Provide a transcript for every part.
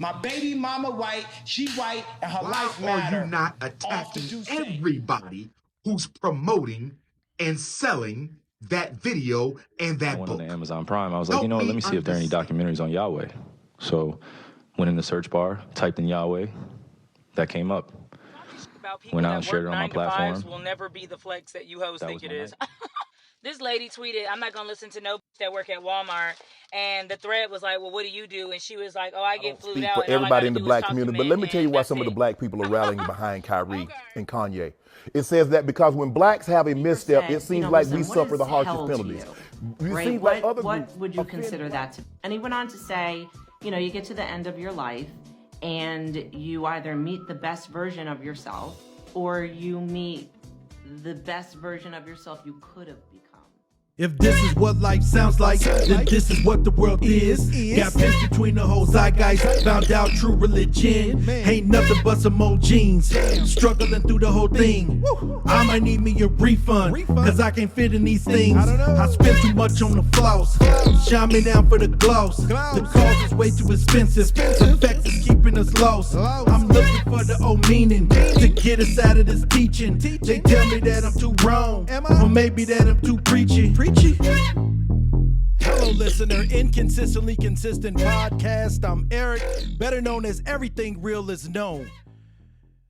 My baby mama white, she white, and her life matter. Why are you not attacking everybody who's promoting and selling that video and that I went book? on the Amazon Prime. I was like, let me see if there are any documentaries on Yahweh. So went in the search bar, typed in Yahweh, that came up. About people Went out that and shared work it on my 9 to 5s platform. will never be the flex that you hoes That think was it my is. night. This lady tweeted, I'm not going to listen to no that work at Walmart. And the thread was like, well, what do you do? And she was like, oh, I get flued out. For and all I everybody gotta in the do is black talk to community, but men, let me tell you why and some of the that's black people are rallying behind Kyrie Okay. and Kanye. It says that because when blacks have a misstep, it seems like we suffer the harshest penalties. Right? What would you consider that to be? And he went on to say, you get to the end of your life and you either meet the best version of yourself or you meet the best version of yourself you could have become. If this is what life sounds like, then this is what the world is. Got pissed between the whole zeitgeist, found out true religion ain't nothing but some old jeans. Struggling through the whole thing. I might need me a refund, cause I can't fit in these things. I spend too much on the floss. Shine me down for the gloss. The cause is way too expensive. The fact is keeping us lost. I'm looking for the old meaning to get us out of this teaching. They tell me that I'm too wrong, or maybe that I'm too preachy. Hello, listener. Inconsistently Consistent Podcast. I'm Eric, better known as Everything Real Is Known.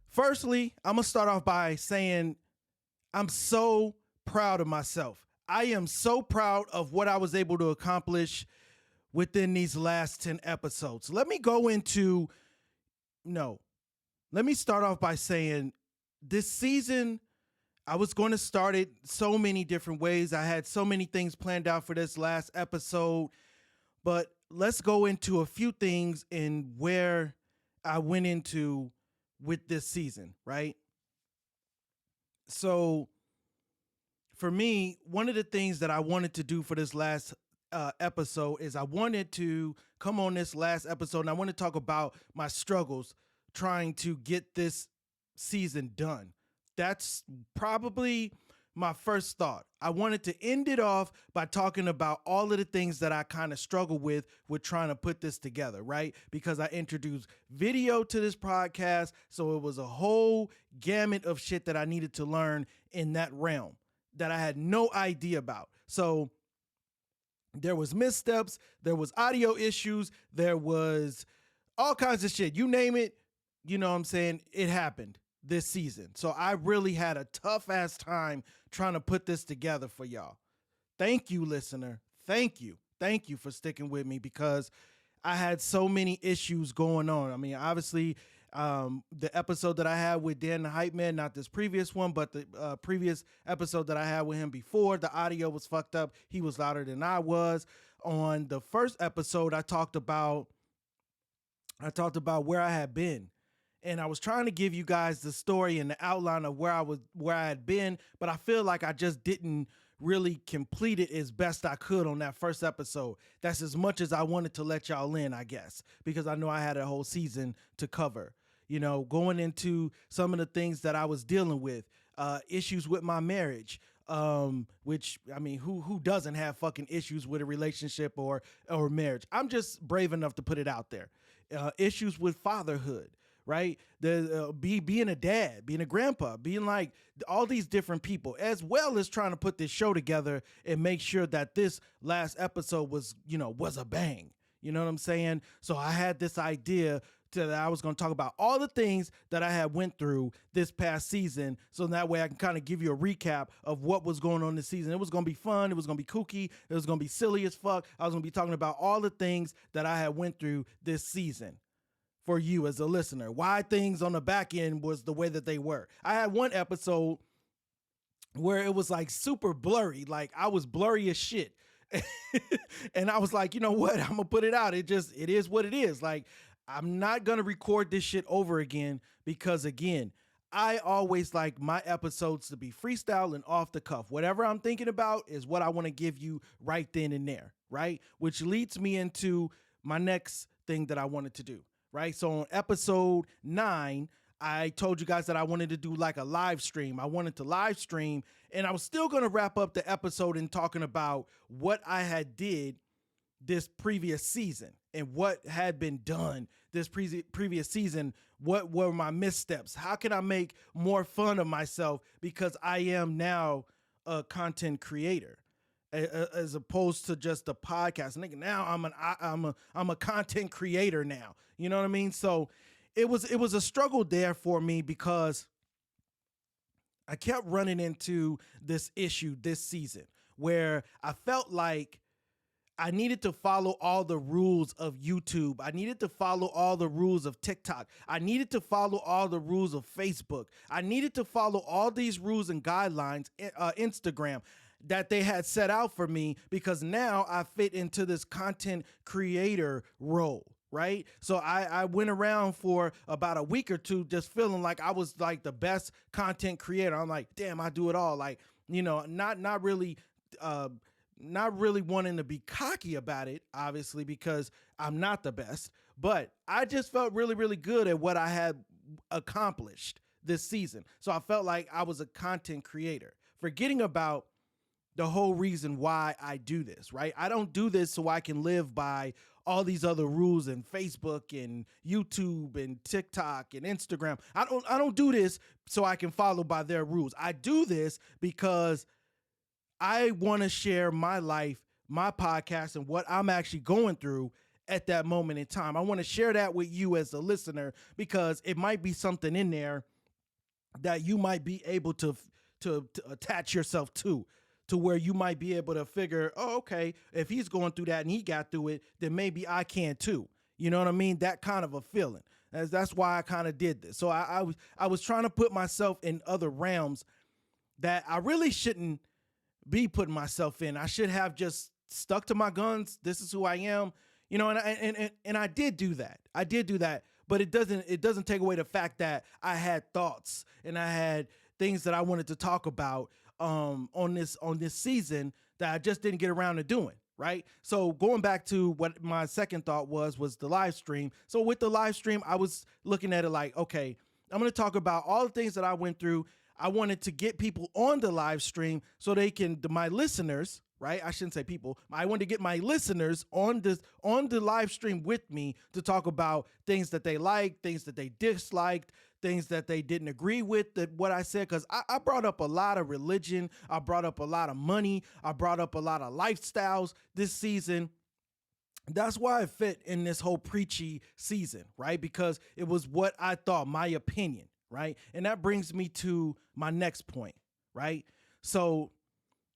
Firstly, I'm going to start off by saying I'm so proud of myself. I am so proud of what I was able to accomplish within these last 10 episodes. Let me start off by saying this season, I was going to start it so many different ways. I had so many things planned out for this last episode, but let's go into a few things in where I went into with this season, right? So for me, one of the things that I wanted to do for this last episode is I wanted to come on this last episode and I want to talk about my struggles trying to get this season done. That's probably my first thought. I wanted to end it off by talking about all of the things that I kind of struggle with trying to put this together, right? Because I introduced video to this podcast, so it was a whole gamut of shit that I needed to learn in that realm that I had no idea about. So there was missteps, there was audio issues, there was all kinds of shit. You name it, you know what I'm saying? It happened this season. So I really had a tough ass time trying to put this together for y'all. Thank you, listener. Thank you. Thank you for sticking with me because I had so many issues going on. I mean, obviously, the episode that I had with Dan the Hype Man, not this previous one, but the previous episode that I had with him before, the audio was fucked up. He was louder than I was. On the first episode, I talked about where I had been. And I was trying to give you guys the story and the outline of where I had been, but I feel like I just didn't really complete it as best I could on that first episode. That's as much as I wanted to let y'all in, I guess, because I know I had a whole season to cover. Going into some of the things that I was dealing with, issues with my marriage, which, I mean, who doesn't have fucking issues with a relationship or marriage? I'm just brave enough to put it out there. Issues with fatherhood. Right? Being a dad, being a grandpa, being like all these different people, as well as trying to put this show together and make sure that this last episode was a bang. You know what I'm saying? So I had this idea that I was going to talk about all the things that I had went through this past season. So that way I can kind of give you a recap of what was going on this season. It was going to be fun. It was going to be kooky. It was going to be silly as fuck. I was going to be talking about all the things that I had went through this season. For you as a listener, why things on the back end was the way that they were. I had one episode where it was like super blurry, like I was blurry as shit. And I was like, you know what? I'm gonna put it out. It is what it is. Like, I'm not gonna record this shit over again because, again, I always like my episodes to be freestyle and off the cuff. Whatever I'm thinking about is what I want to give you right then and there, right? Which leads me into my next thing that I wanted to do. Right. So on episode 9, I told you guys that I wanted to do like a live stream. I wanted to live stream, and I was still going to wrap up the episode in talking about what I had did this previous season and what had been done this previous season. What were my missteps? How can I make more fun of myself because I am now a content creator as opposed to just a podcast. Nigga, now I'm a content creator now. You know what I mean? So it was a struggle there for me because I kept running into this issue this season where I felt like I needed to follow all the rules of YouTube. I needed to follow all the rules of TikTok. I needed to follow all the rules of Facebook. I needed to follow all these rules and guidelines, Instagram, that they had set out for me because now I fit into this content creator role. Right. So I went around for about a week or two just feeling like I was like the best content creator. I'm like, damn, I do it all. Like, you know, not really wanting to be cocky about it, obviously, because I'm not the best, but I just felt really, really good at what I had accomplished this season. So I felt like I was a content creator, forgetting about the whole reason why I do this, right? I don't do this so I can live by all these other rules in Facebook and YouTube and TikTok and Instagram. I don't do this so I can follow by their rules. I do this because I want to share my life, my podcast, and what I'm actually going through at that moment in time. I want to share that with you as a listener because it might be something in there that you might be able to attach yourself to where you might be able to figure, oh, okay, if he's going through that and he got through it, then maybe I can too. You know what I mean? That kind of a feeling. That's why I kind of did this. So I was trying to put myself in other realms that I really shouldn't be putting myself in. I should have just stuck to my guns. This is who I am, you know, and I did do that. I did do that, but it doesn't take away the fact that I had thoughts and I had things that I wanted to talk about on this season that I just didn't get around to doing. Right. So going back to what my second thought was the live stream. So with the live stream, I was looking at it like, okay, I'm going to talk about all the things that I went through. I wanted to get people on the live stream so they can, my listeners, right? I shouldn't say people. I wanted to get my listeners on the live stream with me to talk about things that they liked, things that they disliked, things that they didn't agree with what I said. Because I brought up a lot of religion. I brought up a lot of money. I brought up a lot of lifestyles this season. That's why I fit in this whole preachy season, right? Because it was what I thought, my opinion, right? And that brings me to my next point, right? So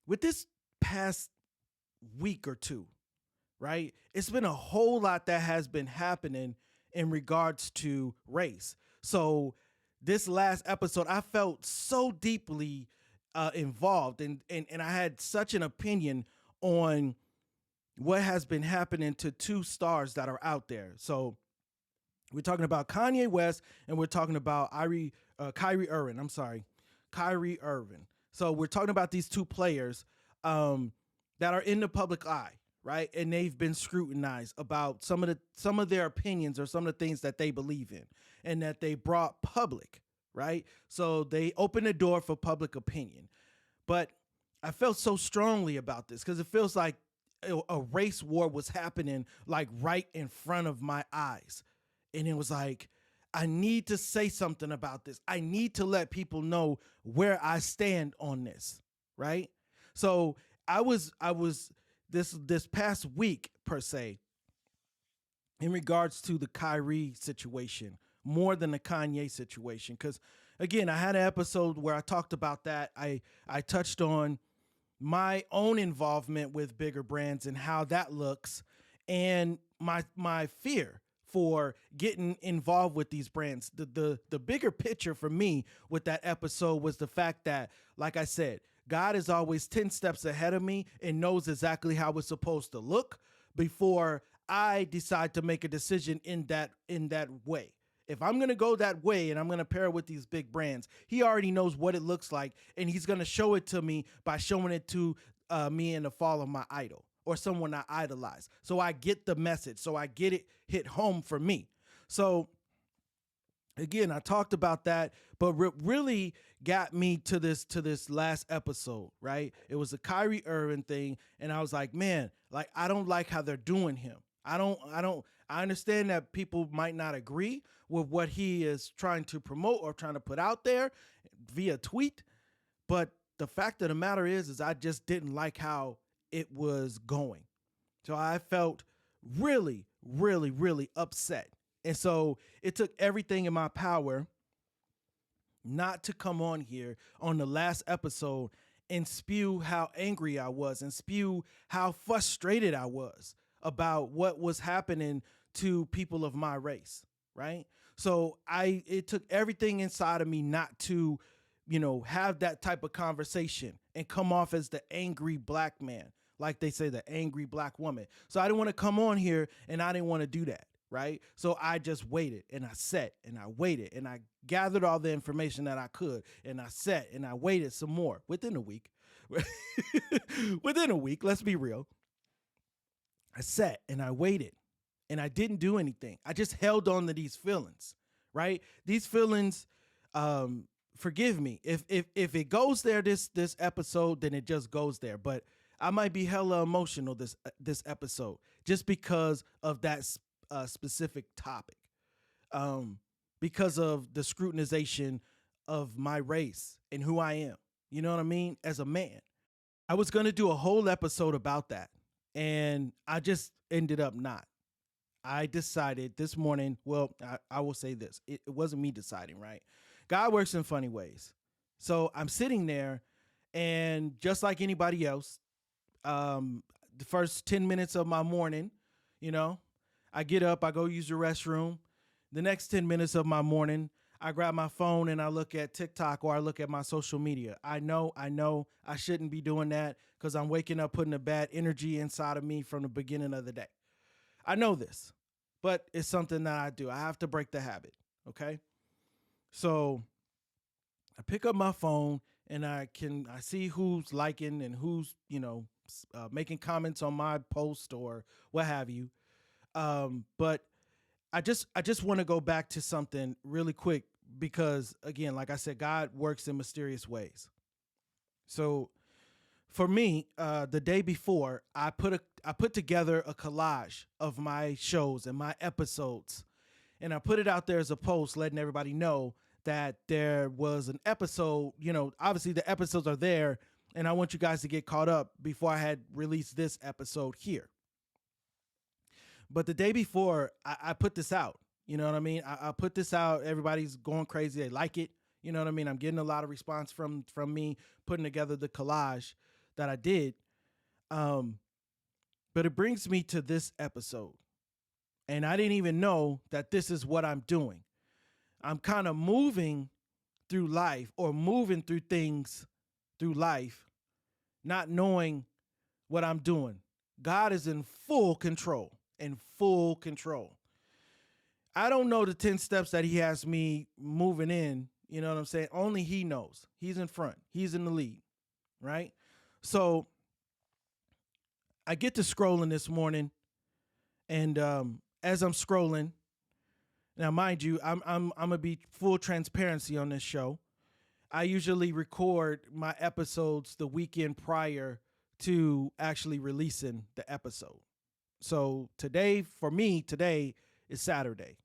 with this past week or two, right, it's been a whole lot that has been happening in regards to race. So this last episode, I felt so deeply involved and I had such an opinion on what has been happening to two stars that are out there. So we're talking about Kanye West and we're talking about Kyrie Irving. Kyrie Irving. So we're talking about these two players that are in the public eye, right? And they've been scrutinized about some of their opinions or some of the things that they believe in and that they brought public, right? So they opened the door for public opinion. But I felt so strongly about this because it feels like a race war was happening like right in front of my eyes. And it was like, I need to say something about this. I need to let people know where I stand on this, right? So I was this past week per se, in regards to the Kyrie situation, more than the Kanye situation. Because again, I had an episode where I talked about that. I touched on my own involvement with bigger brands and how that looks, and my fear for getting involved with these brands. The bigger picture for me with that episode was the fact that, like I said, God is always 10 steps ahead of me and knows exactly how it's supposed to look before I decide to make a decision in that way. If I'm going to go that way and I'm going to pair with these big brands, he already knows what it looks like, and he's going to show it to me by showing it to me in the fall of my idol or someone I idolize. So I get the message. So I get it hit home for me. So again, I talked about that, but what really got me to this last episode, right? It was a Kyrie Irving thing, and I was like, man, like I don't like how they're doing him. I understand that people might not agree with what he is trying to promote or trying to put out there via tweet, but the fact of the matter is I just didn't like how it was going. So I felt really, really, really upset. And so it took everything in my power not to come on here on the last episode and spew how angry I was and spew how frustrated I was about what was happening to people of my race, right? So it took everything inside of me not to, have that type of conversation and come off as the angry black man, like they say, the angry black woman. So I didn't want to come on here and I didn't want to do that, right? So I just waited and I sat and I waited and I gathered all the information that I could and I sat and I waited some more within a week. Within a week, let's be real. I sat and I waited and I didn't do anything. I just held on to these feelings, right? These feelings, forgive me. If it goes there this episode, then it just goes there. But I might be hella emotional this episode just because of that specific topic, because of the scrutinization of my race and who I am. You know what I mean? As a man, I was going to do a whole episode about that, and I just ended up not. I decided this morning, well, I will say this. It wasn't me deciding, right? God works in funny ways. So I'm sitting there, and just like anybody else, the first 10 minutes of my morning, I get up, I go use the restroom. The next 10 minutes of my morning, I grab my phone and I look at TikTok or I look at my social media. I know I shouldn't be doing that because I'm waking up putting a bad energy inside of me from the beginning of the day. I know this, but it's something that I do. I have to break the habit, okay? So I pick up my phone and I see who's liking and who's, making comments on my post or what have you. But I just want to go back to something really quick because, again, like I said, God works in mysterious ways. So for me, the day before, I put together a collage of my shows and my episodes, and I put it out there as a post letting everybody know that there was an episode. Obviously the episodes are there, and I want you guys to get caught up before I had released this episode here. But the day before, I put this out. You know what I mean? I put this out. Everybody's going crazy. They like it. You know what I mean? I'm getting a lot of response from me putting together the collage that I did. But it brings me to this episode. And I didn't even know that this is what I'm doing. I'm kind of moving through life or moving through things through life, not knowing what I'm doing. God is in full control. I don't know the 10 steps that he has me moving in. You know what I'm saying? Only he knows. He's in front. He's in the lead, right? So I get to scrolling this morning, and as I'm scrolling, now mind you, I'm gonna be full transparency on this show. I usually record my episodes the weekend prior to actually releasing the episode. So today is Saturday,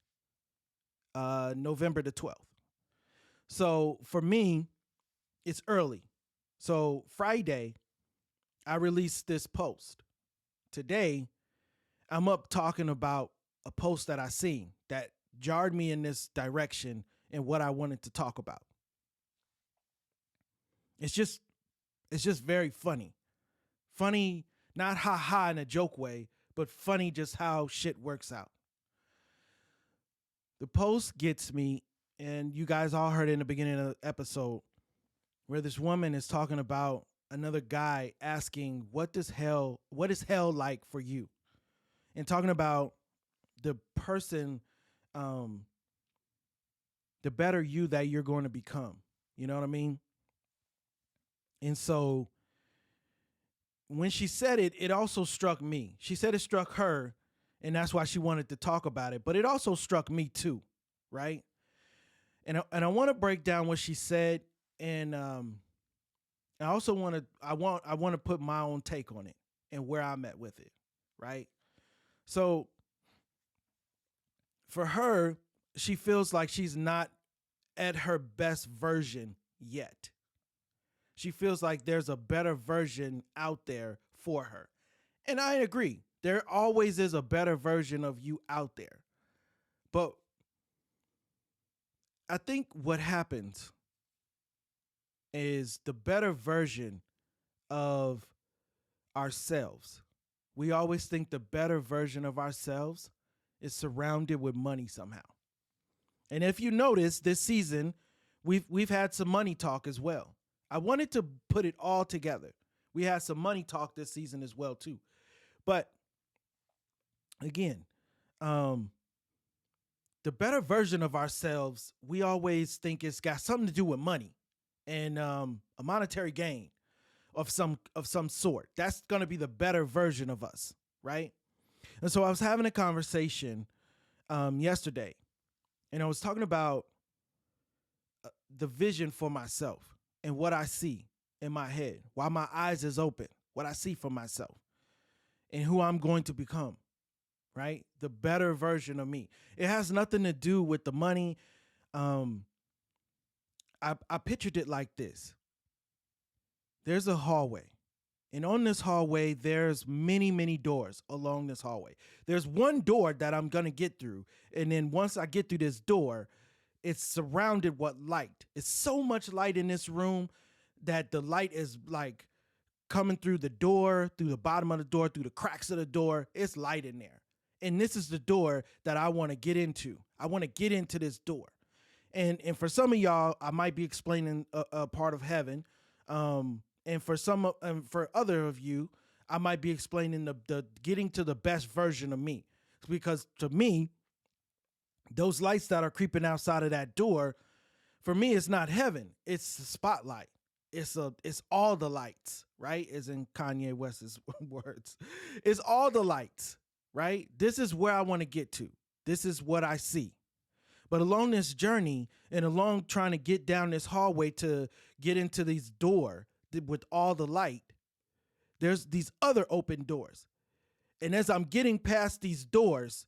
November the 12th. So for me, it's early. So Friday, I released this post. Today, I'm up talking about a post that I seen that jarred me in this direction and what I wanted to talk about. It's just very funny. Funny, not ha-ha in a joke way, but funny just how shit works out. The post gets me, and you guys all heard it in the beginning of the episode, where this woman is talking about another guy asking, what is hell like for you? And talking about the person, the better you that you're going to become. You know what I mean? And so when she said it, it also struck me. She said it struck her, and that's why she wanted to talk about it. But it also struck me too, right? And I want to break down what she said, and I also want to put my own take on it and where I'm at with it, right? So for her, she feels like she's not at her best version yet. She feels like there's a better version out there for her. And I agree. There always is a better version of you out there. But I think what happens is the better version of ourselves. We always think the better version of ourselves is surrounded with money somehow. And if you notice this season, we've had some money talk as well. I wanted to put it all together. We had some money talk this season as well too. But again, the better version of ourselves, we always think it's got something to do with money and a monetary gain of some sort. That's going to be the better version of us, right? And so I was having a conversation yesterday, and I was talking about the vision for myself and what I see in my head while my eyes is open, what I see for myself and who I'm going to become, right? The better version of me. It has nothing to do with the money. I pictured it like this. There's a hallway. And on this hallway, there's many, many doors along this hallway. There's one door that I'm going to get through. And then once I get through this door, it's surrounded with light. It's so much light in this room that the light is like coming through the door, through the bottom of the door, through the cracks of the door. It's light in there. And this is the door that I want to get into. I want to get into this door. And for some of y'all, I might be explaining a part of heaven. And for other of you, I might be explaining the getting to the best version of me. Because to me, those lights that are creeping outside of that door, for me, it's not heaven. It's the spotlight. It's all the lights, right? As in Kanye West's words. It's all the lights, right? This is where I want to get to. This is what I see. But along this journey and along trying to get down this hallway to get into this door with all the light, there's these other open doors. And as I'm getting past these doors,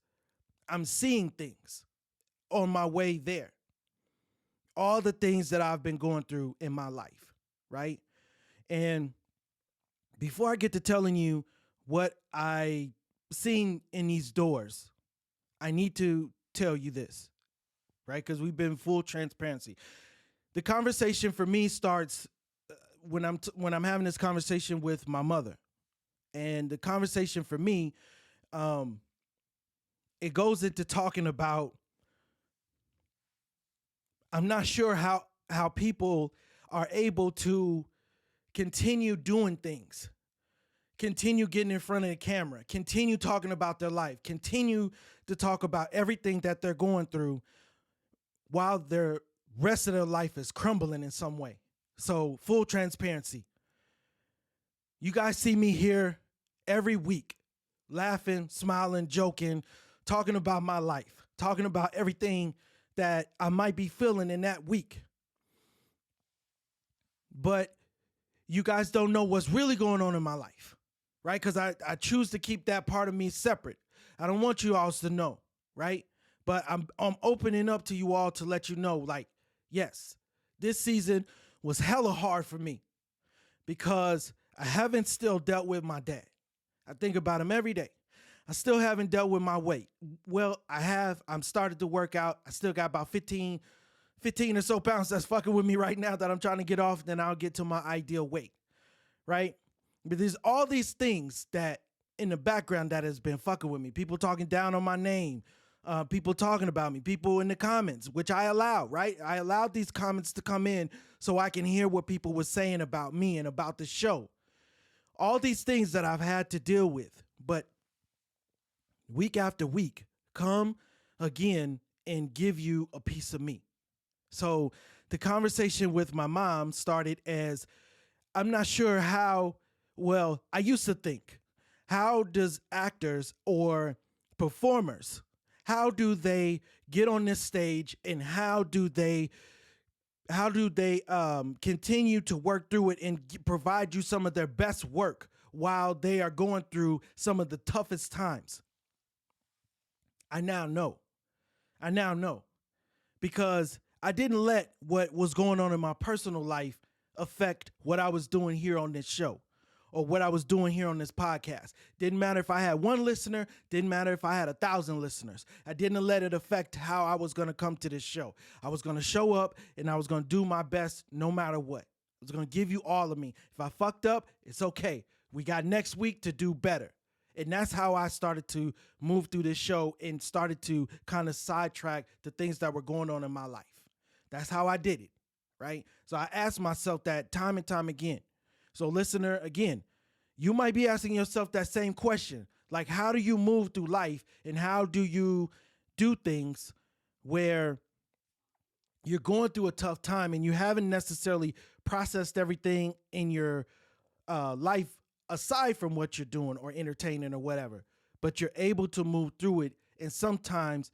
I'm seeing things on my way there. All the things that I've been going through in my life, right? And before I get to telling you what I seen in these doors, I need to tell you this, right? Because we've been full transparency. The conversation for me starts when I'm having this conversation with my mother. And the conversation for me, it goes into talking about, I'm not sure how people are able to continue doing things, continue getting in front of the camera, continue talking about their life, continue to talk about everything that they're going through while their rest of their life is crumbling in some way. So full transparency. You guys see me here every week, laughing, smiling, joking, talking about my life, talking about everything that I might be feeling in that week. But you guys don't know what's really going on in my life, right? Because I choose to keep that part of me separate. I don't want you all to know, right? But I'm opening up to you all to let you know, like, yes, this season was hella hard for me because I haven't still dealt with my dad. I think about him every day. I still haven't dealt with my weight. Well, I have. I'm started to work out. I still got about 15 or so pounds that's fucking with me right now that I'm trying to get off. Then I'll get to my ideal weight, right? But there's all these things that in the background that has been fucking with me. People talking down on my name. People talking about me, people in the comments, which I allow, right? I allowed these comments to come in so I can hear what people were saying about me and about the show. All these things that I've had to deal with, but week after week, come again and give you a piece of me. So the conversation with my mom started as, I'm not sure how, well, I used to think, how does actors or performers How do they get on this stage, and how do they continue to work through it and provide you some of their best work while they are going through some of the toughest times? I now know. Because I didn't let what was going on in my personal life affect what I was doing here on this show or what I was doing here on this podcast. Didn't matter if I had one listener, didn't matter if I had 1,000 listeners. I didn't let it affect how I was going to come to this show. I was going to show up and I was going to do my best no matter what. I was going to give you all of me. If I fucked up, it's okay. We got next week to do better. And that's how I started to move through this show and started to kind of sidetrack the things that were going on in my life. That's how I did it, right? So I asked myself that time and time again. So listener, again, you might be asking yourself that same question. Like, how do you move through life and how do you do things where you're going through a tough time and you haven't necessarily processed everything in your life aside from what you're doing or entertaining or whatever, but you're able to move through it, and sometimes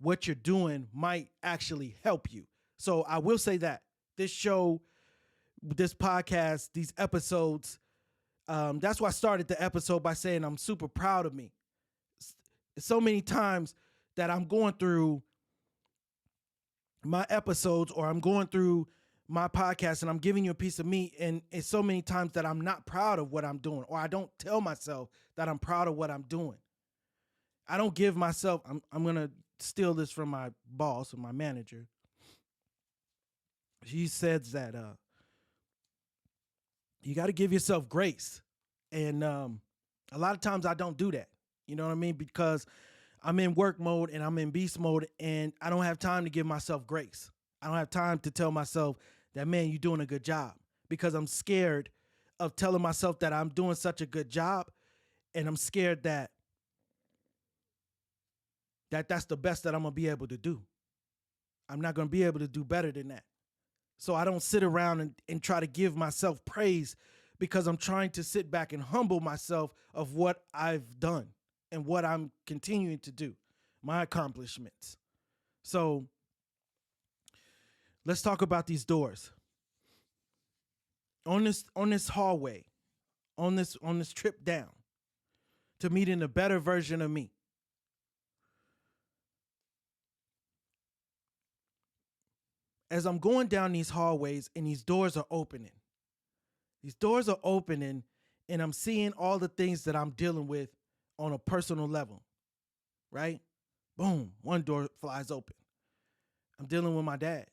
what you're doing might actually help you. So I will say that this show, this podcast, these episodes, that's why I started the episode by saying I'm super proud of me. So many times that I'm going through my episodes or I'm going through my podcast and I'm giving you a piece of me, and it's so many times that I'm not proud of what I'm doing, or I don't tell myself that I'm proud of what I'm doing. I don't give myself, I'm going to steal this from my boss or my manager. She says that you got to give yourself grace. And a lot of times I don't do that. You know what I mean? Because I'm in work mode and I'm in beast mode, and I don't have time to give myself grace. I don't have time to tell myself that, man, you're doing a good job, because I'm scared of telling myself that I'm doing such a good job. And I'm scared that that's the best that I'm going to be able to do. I'm not going to be able to do better than that. So I don't sit around and try to give myself praise, because I'm trying to sit back and humble myself of what I've done and what I'm continuing to do, my accomplishments. So let's talk about these doors. On this hallway, on this trip down to meeting a better version of me, as I'm going down these hallways and these doors are opening, and I'm seeing all the things that I'm dealing with on a personal level, right? Boom, one door flies open. I'm dealing with my dad.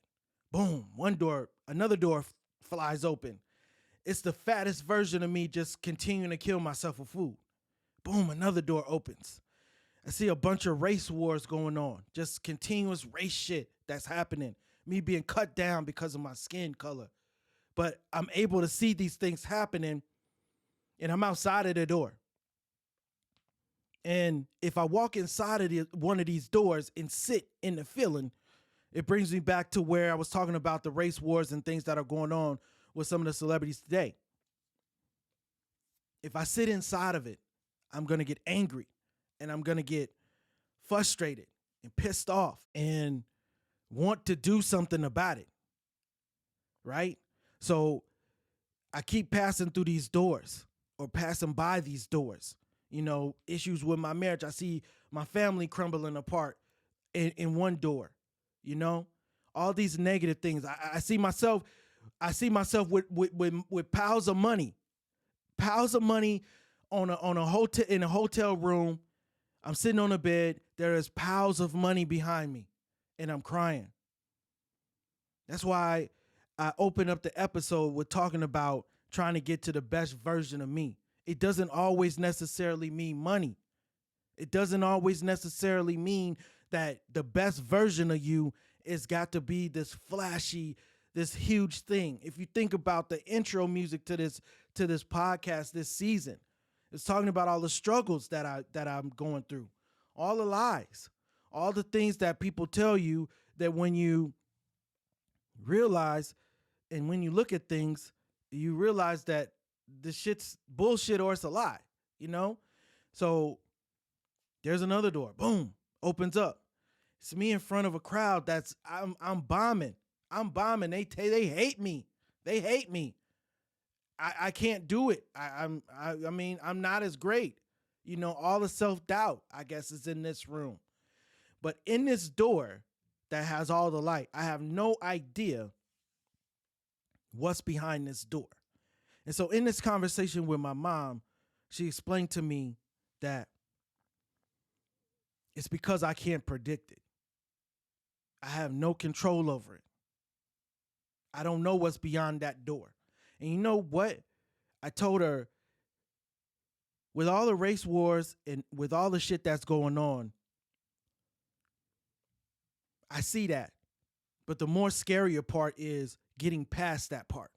Boom, another door flies open. It's the fattest version of me just continuing to kill myself with food. Boom, another door opens. I see a bunch of race wars going on, just continuous race shit that's happening. Me being cut down because of my skin color. But I'm able to see these things happening, and I'm outside of the door. And if I walk inside of one of these doors and sit in the feeling, it brings me back to where I was talking about the race wars and things that are going on with some of the celebrities today. If I sit inside of it, I'm going to get angry, and I'm going to get frustrated and pissed off and want to do something about it, right? So I keep passing through these doors or passing by these doors. You know, issues with my marriage. I see my family crumbling apart in one door, you know, all these negative things. I see myself with piles of money on a hotel, in a hotel room. I'm sitting on a bed. There is piles of money behind me, and I'm crying. That's why I opened up the episode with talking about trying to get to the best version of me. It doesn't always necessarily mean money. It doesn't always necessarily mean that the best version of you is got to be this flashy, this huge thing. If you think about the intro music to this podcast this season, it's talking about all the struggles that I'm going through, all the lies, all the things that people tell you, that when you realize and when you look at things, you realize that the shit's bullshit or it's a lie, you know? So there's another door. Boom. opens up. It's me in front of a crowd that's I'm bombing. I'm bombing. They hate me. They hate me. I can't do it. I mean, I'm not as great. You know, all the self-doubt, I guess, is in this room. But in this door that has all the light, I have no idea what's behind this door. And so in this conversation with my mom, she explained to me that it's because I can't predict it. I have no control over it. I don't know what's beyond that door. And you know what? I told her, with all the race wars and with all the shit that's going on, I see that. But the more scarier part is getting past that part.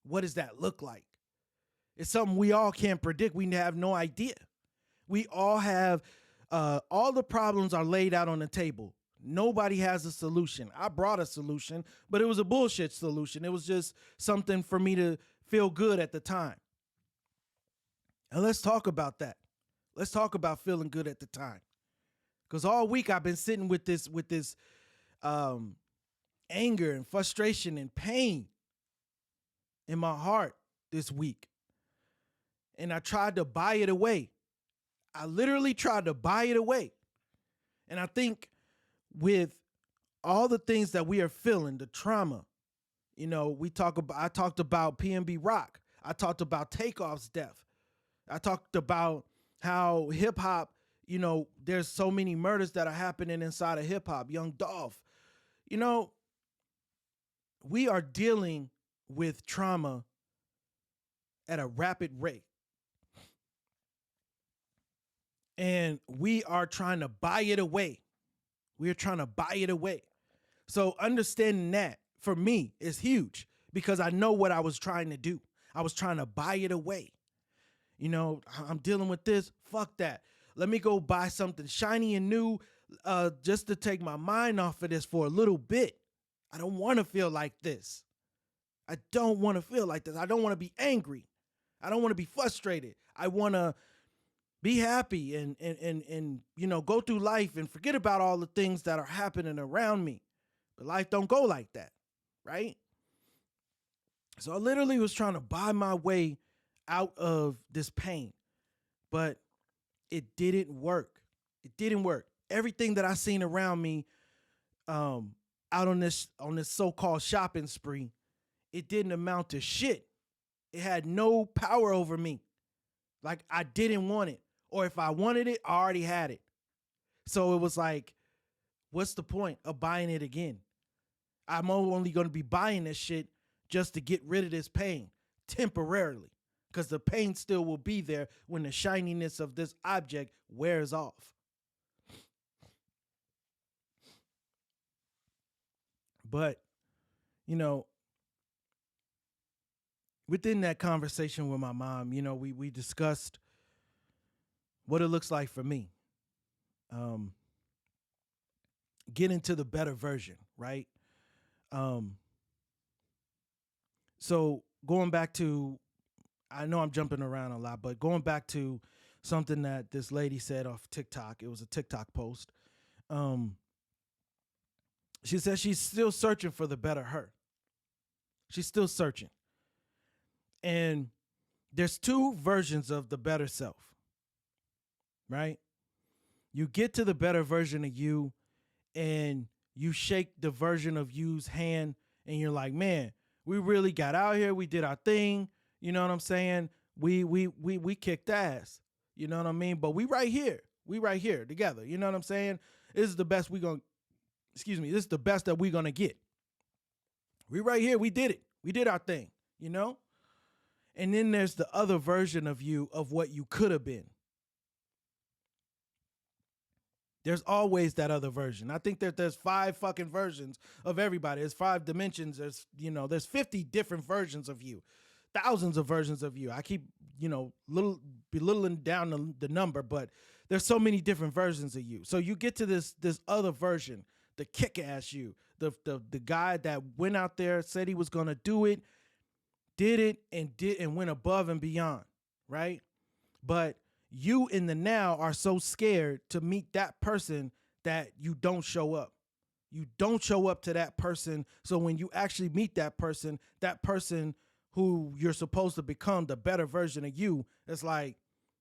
What does that look like? It's something we all can't predict. We have no idea. We all have, all the problems are laid out on the table. Nobody has a solution. I brought a solution, but it was a bullshit solution. It was just something for me to feel good at the time. And let's talk about that. Let's talk about feeling good at the time. Because all week I've been sitting with this anger and frustration and pain in my heart this week. And I tried to buy it away. I literally tried to buy it away. And I think with all the things that we are feeling, the trauma, you know, I talked about E.R.I.K. I talked about Takeoff's death. I talked about how hip hop, you know, there's so many murders that are happening inside of hip hop. Young Dolph, you know, we are dealing with trauma at a rapid rate. And we are trying to buy it away. We are trying to buy it away. So understanding that for me is huge because I know what I was trying to do. I was trying to buy it away. You know, I'm dealing with this. Fuck that. Let me go buy something shiny and new just to take my mind off of this for a little bit. I don't want to feel like this. I don't want to feel like this. I don't want to be angry. I don't want to be frustrated. I want to be happy and you know, go through life and forget about all the things that are happening around me. But life don't go like that, right? So I literally was trying to buy my way out of this pain, but it didn't work. It didn't work. Everything that I seen around me out on this so-called shopping spree, it didn't amount to shit. It had no power over me. Like I didn't want it. Or if I wanted it, I already had it. So it was like, what's the point of buying it again? I'm only going to be buying this shit just to get rid of this pain temporarily, because the pain still will be there when the shininess of this object wears off. But, you know, within that conversation with my mom, you know, we discussed what it looks like for me. Get into the better version, right? So going back to, I know I'm jumping around a lot, but going back to something that this lady said off TikTok, it was a TikTok post. She said she's still searching for the better her. She's still searching. And there's two versions of the better self, right? You get to the better version of you and you shake the version of you's hand and you're like, man, we really got out here. We did our thing. You know what I'm saying? We kicked ass. You know what I mean? But we right here. We right here together. You know what I'm saying? This is the best this is the best that we're going to get. We right here. We did it. We did our thing, you know? And then there's the other version of you of what you could have been. There's always that other version. I think that there's 5 fucking versions of everybody. There's 5 dimensions. There's 50 different versions of you, thousands of versions of you. I keep, belittling down the number, but there's so many different versions of you. So you get to this other version, the kick-ass you, the guy that went out there, said he was going to do it, did it, and went above and beyond, right? But you in the now are so scared to meet that person that you don't show up. You don't show up to that person. So when you actually meet that person who you're supposed to become, the better version of you, it's like,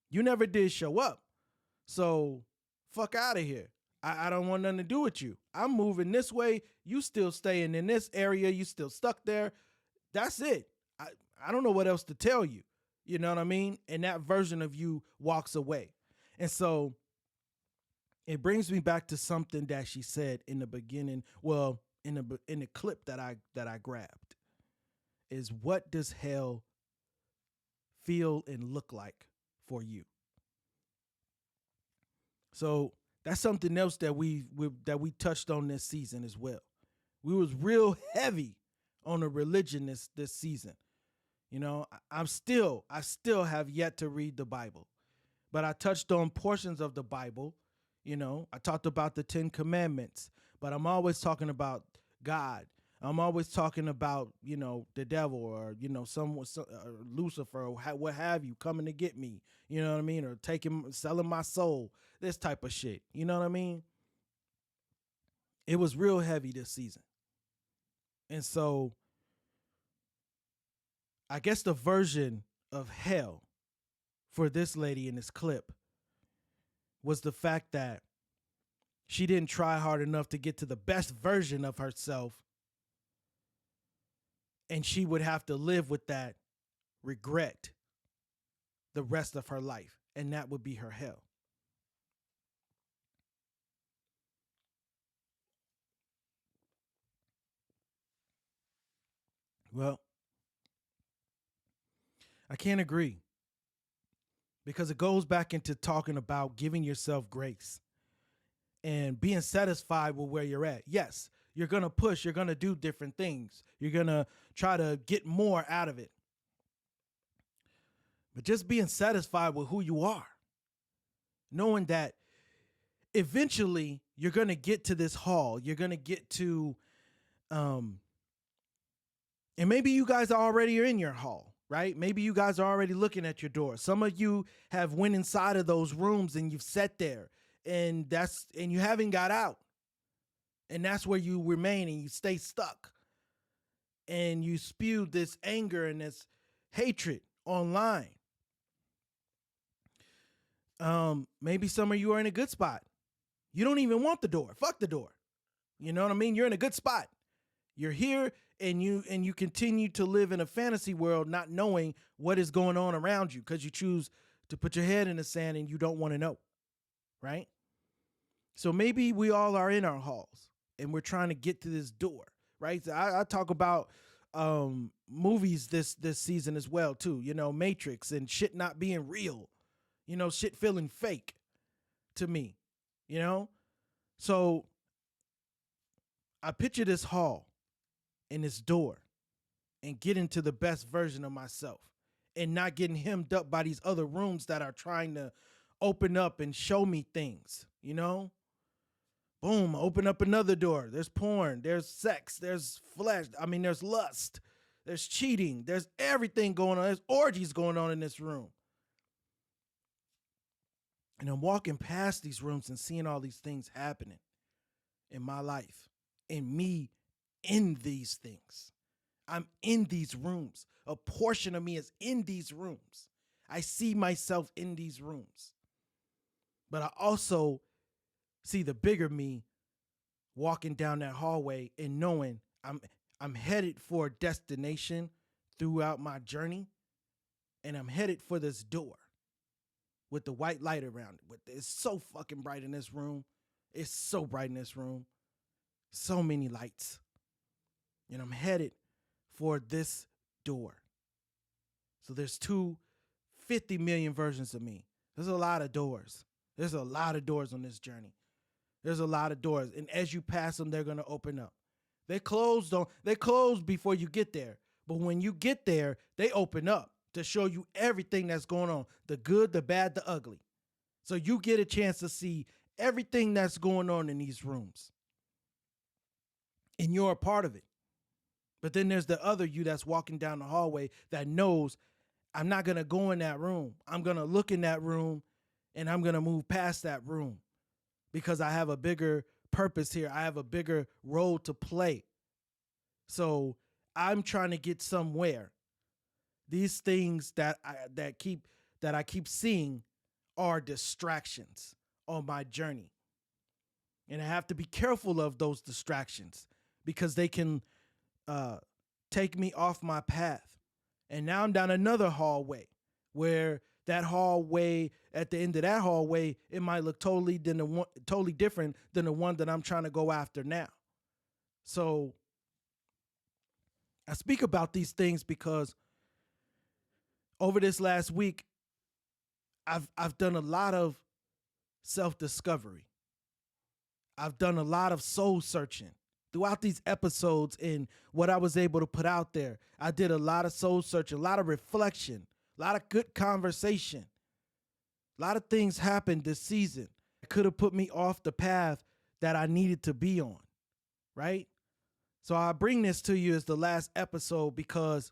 you never did show up. So fuck out of here. I don't want nothing to do with you. I'm moving this way. You still staying in this area. You still stuck there. That's it. I don't know what else to tell you. You know what I mean? And that version of you walks away. And so it brings me back to something that she said in the beginning. Well, in the clip that I grabbed, is what does hell feel and look like for you? So that's something else that we touched on this season as well. We was real heavy on the religion this season. You know, I still have yet to read the Bible, but I touched on portions of the Bible. You know, I talked about the 10 Commandments, but I'm always talking about God. I'm always talking about, you know, the devil, or, you know, Lucifer, or what have you, coming to get me. You know what I mean? Or selling my soul, this type of shit. You know what I mean? It was real heavy this season. And so I guess the version of hell for this lady in this clip was the fact that she didn't try hard enough to get to the best version of herself, and she would have to live with that regret the rest of her life, and that would be her hell. Well, I can't agree, because it goes back into talking about giving yourself grace and being satisfied with where you're at. Yes, you're going to push, you're going to do different things. You're going to try to get more out of it. But just being satisfied with who you are, knowing that eventually you're going to get to this hall, you're going to get to, and maybe you guys already are in your hall, right? Maybe you guys are already looking at your door. Some of you have went inside of those rooms and you've sat there, and you haven't got out. And that's where you remain, and you stay stuck. And you spew this anger and this hatred online. Maybe some of you are in a good spot. You don't even want the door. Fuck the door. You know what I mean? You're in a good spot. You're here, and you continue to live in a fantasy world, not knowing what is going on around you, because you choose to put your head in the sand and you don't want to know, right? So maybe we all are in our halls and we're trying to get to this door, right? So I talk about movies this season as well too. You know, Matrix and shit not being real. You know, shit feeling fake to me. You know, so I picture this hall and this door and get into the best version of myself, and not getting hemmed up by these other rooms that are trying to open up and show me things, you know? Boom, open up another door. There's porn, there's sex, there's flesh. I mean, there's lust, there's cheating, there's everything going on. There's orgies going on in this room. And I'm walking past these rooms and seeing all these things happening in my life, and me in these things. I'm in these rooms. A portion of me is in these rooms. I see myself in these rooms. But I also see the bigger me walking down that hallway and knowing I'm headed for a destination throughout my journey, and I'm headed for this door with the white light around it. It's so fucking bright in this room. It's so bright in this room. So many lights. And I'm headed for this door. So there's 50 million versions of me. There's a lot of doors. There's a lot of doors on this journey. There's a lot of doors. And as you pass them, they're going to open up. They close before you get there. But when you get there, they open up to show you everything that's going on. The good, the bad, the ugly. So you get a chance to see everything that's going on in these rooms. And you're a part of it. But then there's the other you that's walking down the hallway that knows, I'm not going to go in that room. I'm going to look in that room, and I'm going to move past that room, because I have a bigger purpose here. I have a bigger role to play. So I'm trying to get somewhere. These things that I keep seeing are distractions on my journey. And I have to be careful of those distractions because they can take me off my path. And now I'm down another hallway where that hallway, at the end of that hallway, it might look totally different than the one that I'm trying to go after now. So I speak about these things because over this last week, I've done a lot of self-discovery. I've done a lot of soul searching throughout these episodes and what I was able to put out there. I did a lot of soul searching, a lot of reflection, a lot of good conversation. A lot of things happened this season that could have put me off the path that I needed to be on, right? So I bring this to you as the last episode because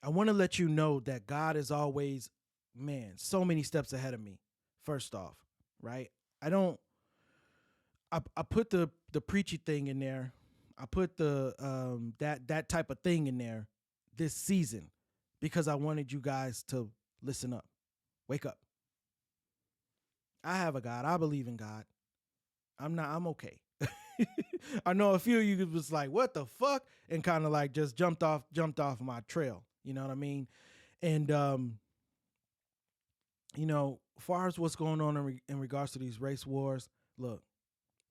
I want to let you know that God is always, man, so many steps ahead of me, first off, right? I put the preachy thing in there. I put the that type of thing in there this season because I wanted you guys to listen up. Wake up. I have a God. I believe in God. I'm okay. I know a few of you was like, what the fuck? And kind of like just jumped off my trail. You know what I mean? And, as far as what's going on in regards to these race wars, look,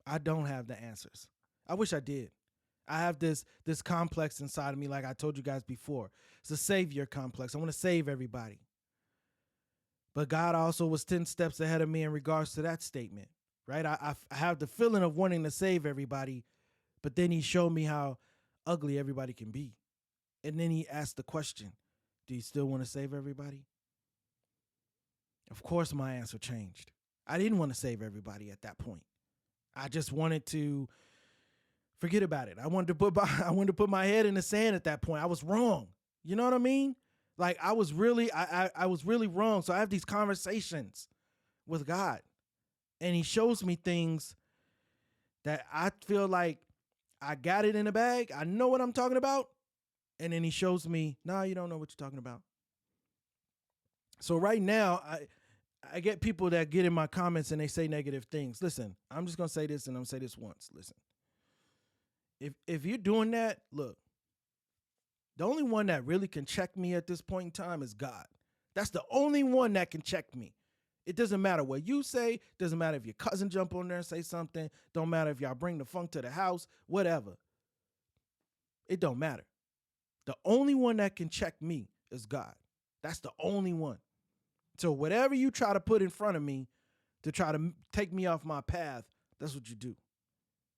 I don't have the answers. I wish I did. I have this complex inside of me, like I told you guys before. It's a savior complex. I want to save everybody. But God also was 10 steps ahead of me in regards to that statement, right? I have the feeling of wanting to save everybody, but then he showed me how ugly everybody can be. And then he asked the question, do you still want to save everybody? Of course, my answer changed. I didn't want to save everybody at that point. I just wanted to forget about it. I wanted to put my head in the sand at that point. I was wrong. You know what I mean? Like I was really wrong. So I have these conversations with God, and he shows me things that I feel like I got it in the bag. I know what I'm talking about. And then he shows me, no, you don't know what you're talking about. So right now, I get people that get in my comments and they say negative things. Listen, I'm just going to say this, and I'm going to say this once. Listen, if you're doing that, look, the only one that really can check me at this point in time is God. That's the only one that can check me. It doesn't matter what you say. Doesn't matter if your cousin jump on there and say something. Don't matter if y'all bring the funk to the house, whatever. It don't matter. The only one that can check me is God. That's the only one. So whatever you try to put in front of me to try to take me off my path, that's what you do.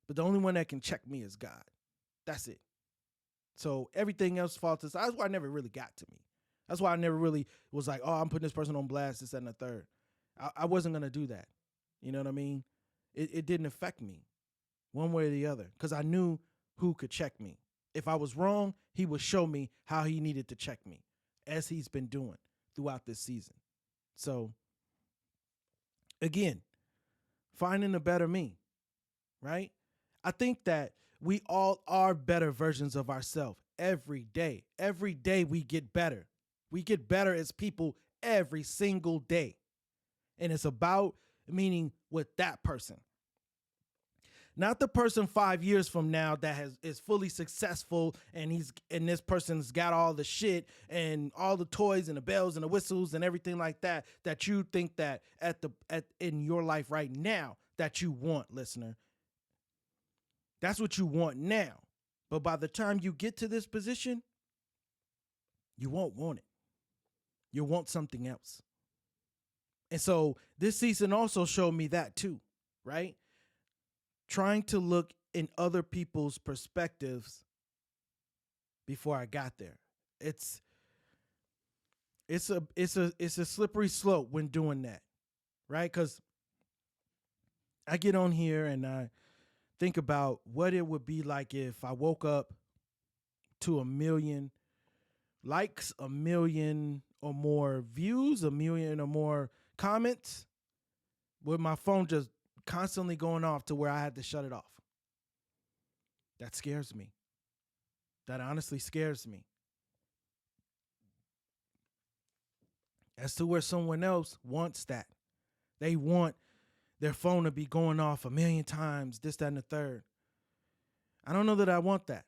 But the only one that can check me is God. That's it. So everything else falls aside. That's why it never really got to me. That's why I never really was like, oh, I'm putting this person on blast, this, that, and the third. I wasn't going to do that. You know what I mean? It didn't affect me one way or the other because I knew who could check me. If I was wrong, he would show me how he needed to check me, as he's been doing throughout this season. So, again, finding a better me, right? I think that we all are better versions of ourselves every day. Every day we get better. We get better as people every single day. And it's about meaning with that person. Not the person 5 years from now that is fully successful and this person's got all the shit and all the toys and the bells and the whistles and everything like that you think that in your life right now that you want, listener. That's what you want now. But by the time you get to this position, you won't want it. You'll want something else. And so this season also showed me that too, right? Trying to look in other people's perspectives before I got there. It's a slippery slope when doing that, right? Because I get on here and I think about what it would be like if I woke up to 1 million likes, 1 million or more views, 1 million or more comments, with my phone just constantly going off to where I had to shut it off. That scares me. That honestly scares me. As to where someone else wants that. They want their phone to be going off 1 million times, this, that, and the third. I don't know that I want that.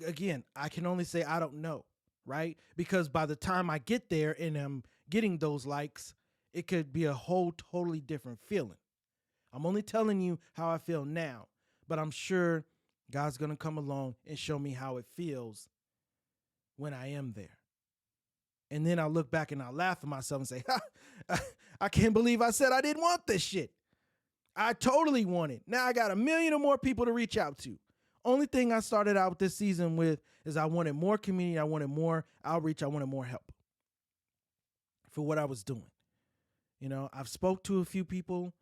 Again, I can only say I don't know, right? Because by the time I get there and I'm getting those likes, it could be a whole totally different feeling. I'm only telling you how I feel now, but I'm sure God's going to come along and show me how it feels when I am there. And then I'll look back and I'll laugh at myself and say, I can't believe I said I didn't want this shit. I totally want it. Now I got 1 million or more people to reach out to. Only thing I started out this season with is I wanted more community. I wanted more outreach. I wanted more help for what I was doing. You know, I've spoke to a few people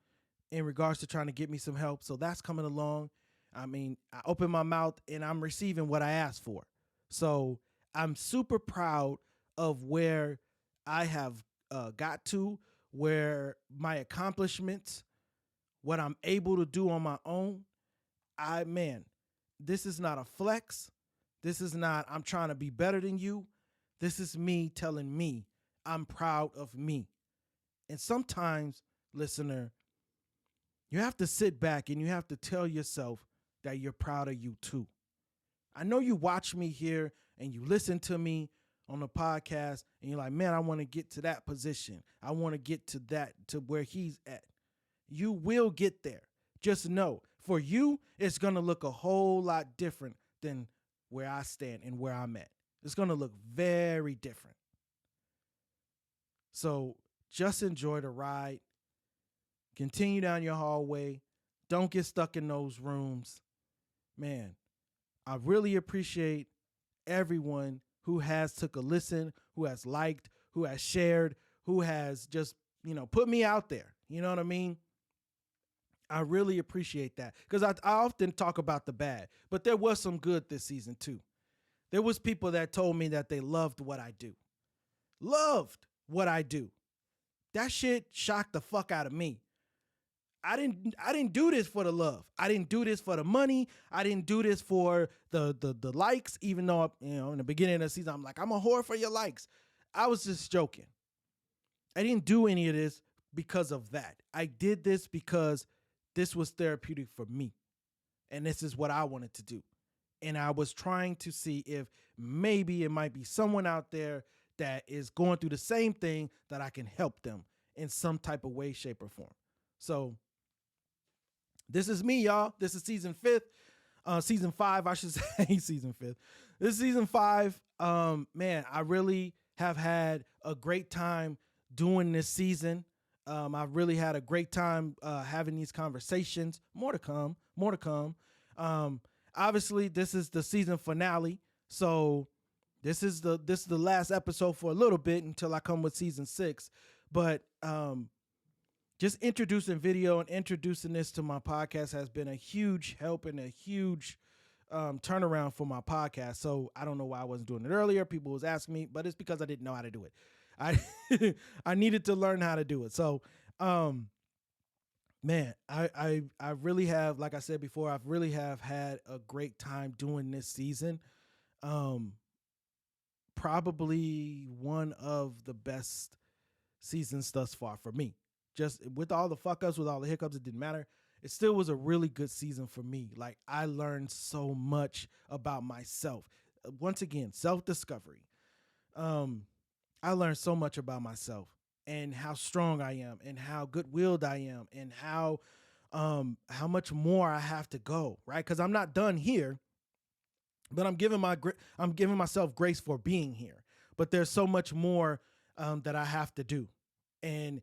in regards to trying to get me some help. So that's coming along. I mean, I open my mouth and I'm receiving what I asked for. So I'm super proud of where I have got to, where my accomplishments, what I'm able to do on my own. This is not a flex. This is not, I'm trying to be better than you. This is me telling me I'm proud of me. And sometimes, listener, you have to sit back and you have to tell yourself that you're proud of you too. I know you watch me here and you listen to me on the podcast and you're like, man, I want to get to that position. I want to get to that, to where he's at. You will get there. Just know, for you, it's going to look a whole lot different than where I stand and where I'm at. It's going to look very different. So just enjoy the ride. Continue down your hallway. Don't get stuck in those rooms. Man, I really appreciate everyone who has took a listen, who has liked, who has shared, who has just, put me out there. You know what I mean? I really appreciate that, because I often talk about the bad, but there was some good this season too. There was people that told me that they loved what I do. Loved what I do. That shit shocked the fuck out of me. I didn't do this for the love. I didn't do this for the money. I didn't do this for the likes, even though, in the beginning of the season, I'm like, I'm a whore for your likes. I was just joking. I didn't do any of this because of that. I did this because this was therapeutic for me. And this is what I wanted to do. And I was trying to see if maybe it might be someone out there that is going through the same thing, that I can help them in some type of way, shape, or form. So this is me, y'all. This is season 5, I should say. Season 5. This is season 5. Man, I really have had a great time doing this season. I've really had a great time having these conversations. More to come. Obviously, this is the season finale. So this is the last episode for a little bit until I come with season 6. But just introducing video and introducing this to my podcast has been a huge help and a huge turnaround for my podcast. So I don't know why I wasn't doing it earlier. People was asking me, but it's because I didn't know how to do it. I needed to learn how to do it. So, man, I really have, like I said before, I've really have had a great time doing this season. Probably one of the best seasons thus far for me. Just with all the fuck ups, with all the hiccups, it didn't matter. It still was a really good season for me. Like, I learned so much about myself. Once again, self-discovery. I learned so much about myself and how strong I am and how good-willed I am and how much more I have to go, right? Because I'm not done here, but I'm giving myself grace for being here. But there's so much more that I have to do. And,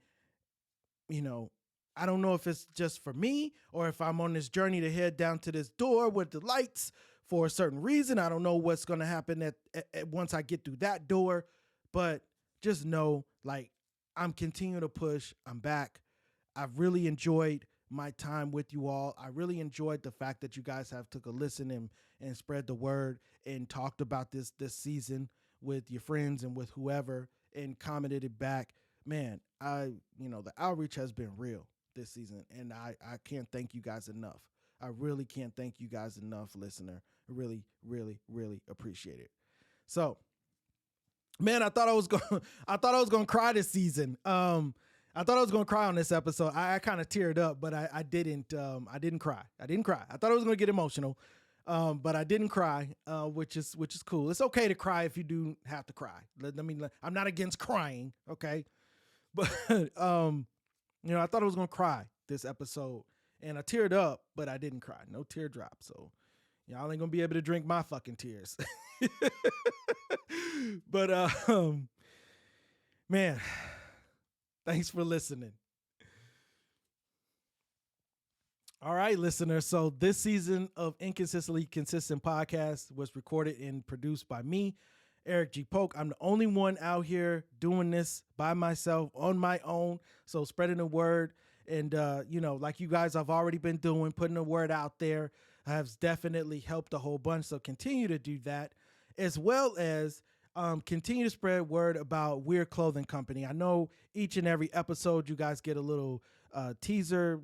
I don't know if it's just for me or if I'm on this journey to head down to this door with the lights for a certain reason. I don't know what's going to happen at once I get through that door, but just know, like, I'm continuing to push. I'm back. I've really enjoyed my time with you all. I really enjoyed the fact that you guys have took a listen and spread the word and talked about this season with your friends and with whoever and commented it back. Man, the outreach has been real this season, and I can't thank you guys enough. I really can't thank you guys enough, listener. I really, really, really appreciate it. So, man, I thought I was gonna cry this season. I thought I was gonna cry on this episode. I kind of teared up, but I didn't. I didn't cry. I thought I was gonna get emotional, but I didn't cry, which is cool. It's okay to cry if you do have to cry. I'm not against crying, okay? But I thought I was gonna cry this episode, and I teared up, but I didn't cry. No teardrop. So y'all ain't gonna be able to drink my fucking tears. But man, thanks for listening. All right, listeners. So this season of Inconsistently Consistent podcast was recorded and produced by me, Erik G. Polk. I'm the only one out here doing this by myself on my own. So spreading the word and, like you guys have already been doing, putting the word out there has definitely helped a whole bunch. So continue to do that, as well as continue to spread word about W.E.I.R.D Clothing Company. I know each and every episode you guys get a little teaser,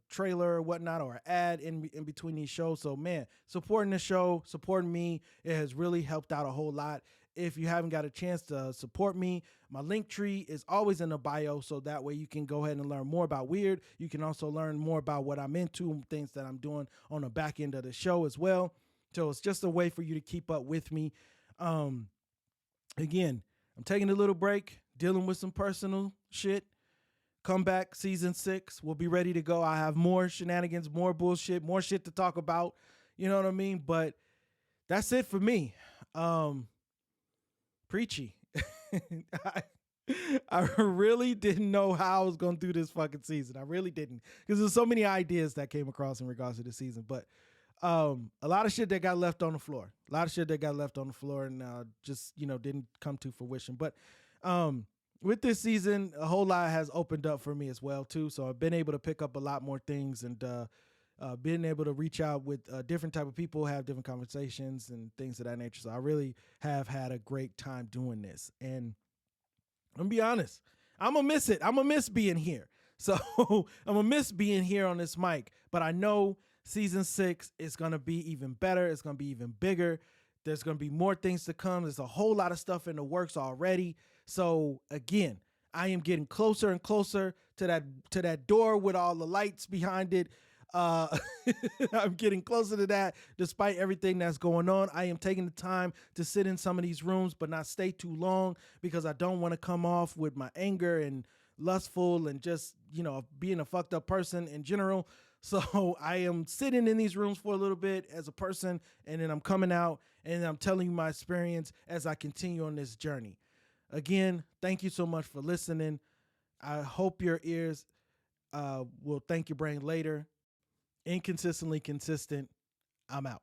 trailer or whatnot, or ad in between these shows. So man, supporting the show, supporting me, it has really helped out a whole lot. If you haven't got a chance to support me, my link tree is always in the bio. So that way you can go ahead and learn more about W.E.I.R.D. You can also learn more about what I'm into, things that I'm doing on the back end of the show as well. So it's just a way for you to keep up with me. Again, I'm taking a little break, dealing with some personal shit. Come back, season 6. We'll be ready to go. I have more shenanigans, more bullshit, more shit to talk about. You know what I mean? But that's it for me. Preachy. I really didn't know how I was going to do this fucking season. I really didn't. Because there's so many ideas that came across in regards to the season. But a lot of shit that got left on the floor. And just, didn't come to fruition. But with this season, a whole lot has opened up for me as well, too. So I've been able to pick up a lot more things and been able to reach out with different type of people, have different conversations and things of that nature. So I really have had a great time doing this. And I'm going to be honest, I'm going to miss it. I'm going to miss being here. So I'm going to miss being here on this mic. But I know season 6 is going to be even better. It's going to be even bigger. There's going to be more things to come. There's a whole lot of stuff in the works already. So again, I am getting closer and closer to that door with all the lights behind it. I'm getting closer to that despite everything that's going on. I am taking the time to sit in some of these rooms, but not stay too long because I don't want to come off with my anger and lustful and just, being a fucked up person in general. So I am sitting in these rooms for a little bit as a person, and then I'm coming out and I'm telling you my experience as I continue on this journey. Again, thank you so much for listening. I hope your ears will thank your brain later. Inconsistently consistent. I'm out.